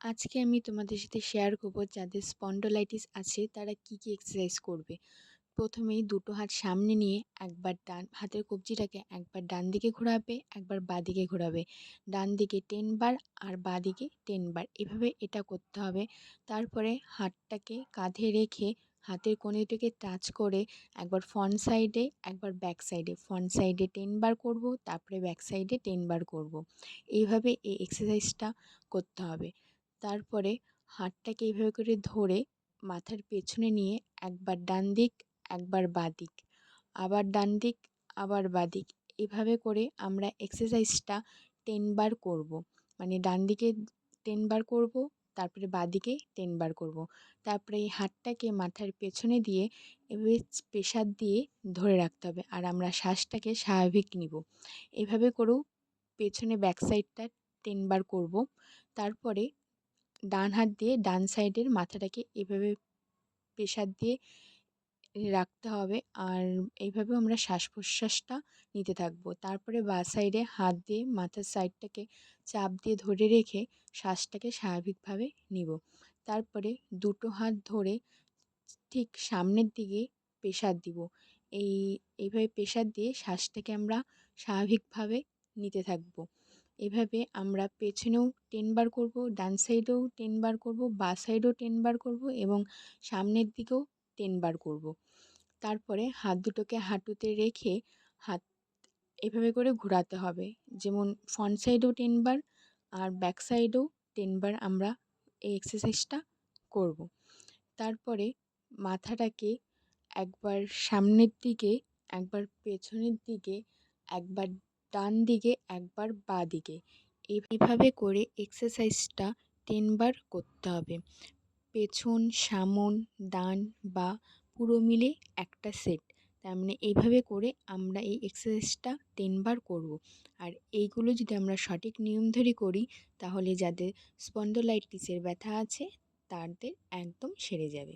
আজকে আমি তোমাদের সাথে শেয়ার করব যাদের স্পন্ডোলাইটিস আছে তারা কি এক্সারসাইজ করবে। প্রথমেই দুটো হাত সামনে নিয়ে একবার ডান হাতের কবজিটাকে একবার ডান দিকে ঘোরাবে, একবার বাঁদিকে ঘোরাবে। ডান দিকে 10 বার আর বাঁদিকে 10 বার, এভাবে এটা করতে হবে। তারপরে হাতটাকে কাঁধে রেখে হাতের কনুইটাকে টাচ করে একবার ফ্রন্ট সাইডে একবার ব্যাক সাইডে, ফ্রন্ট সাইডে 10 বার করব, তারপরে ব্যাক সাইডে 10 বার করব। এইভাবে এই এক্সারসাইজটা করতে হবে। তারপরে হাতটাকে এইভাবে করে ধরে মাথার পেছনে নিয়ে একবার ডান দিক একবার বাঁদিক, আবার ডান দিক আবার বাঁদিক, এভাবে করে আমরা এক্সারসাইজটা 10 বার করব। মানে ডান দিকে 10 বার করব, তারপরে বাঁদিকে 10 বার করব। তারপরে এই হাতটাকে মাথার পেছনে দিয়ে এভাবে প্রেসার দিয়ে ধরে রাখতে হবে, আর আমরা শ্বাসটাকে স্বাভাবিক নিব। এভাবে করেও পেছনে ব্যাক সাইডটা 10 বার করব। তারপরে ডান হাত দিয়ে ডান সাইডের মাথাটাকে এভাবে প্রেসার দিয়ে রাখতে হবে, আর এইভাবে আমরা শ্বাস প্রশ্বাসটা নিতে থাকবো। তারপরে বাঁ সাইডে হাত দিয়ে মাথার সাইডটাকে চাপ দিয়ে ধরে রেখে শ্বাসটাকে স্বাভাবিকভাবে নিব। তারপরে দুটো হাত ধরে ঠিক সামনের দিকে প্রেসার দিব। এইভাবে প্রেসার দিয়ে শ্বাসটাকে আমরা স্বাভাবিকভাবে নিতে থাকবো। এভাবে আমরা পেছনেও 10 বার করব, ডান সাইডেও 10 বার করব, বাঁ সাইডেও 10 বার করব এবং সামনের দিকেও 10 বার করব। তারপরে হাত দুটোকে হাঁটুতে রেখে হাত এভাবে করে ঘোরাতে হবে, যেমন ফ্রন্ট সাইডেও 10 বার আর ব্যাক সাইডেও 10 বার আমরা এই এক্সারসাইজটা করব। তারপরে মাথাটাকে একবার সামনের দিকে একবার পেছনের দিকে, একবার ডান দিকে একবার বাঁ দিকে, এইভাবে করে এক্সারসাইজটা 10 বার করতে হবে। পেছন সামন ডান বা পুরো মিলে একটা সেট। তার মানে এইভাবে করে আমরা এই এক্সারসাইজটা 10 বার করব। আর এইগুলো যদি আমরা সঠিক নিয়ম ধরে করি তাহলে যাদের স্পন্ডোলাইটিসের ব্যথা আছে তাদের একদম সেরে যাবে।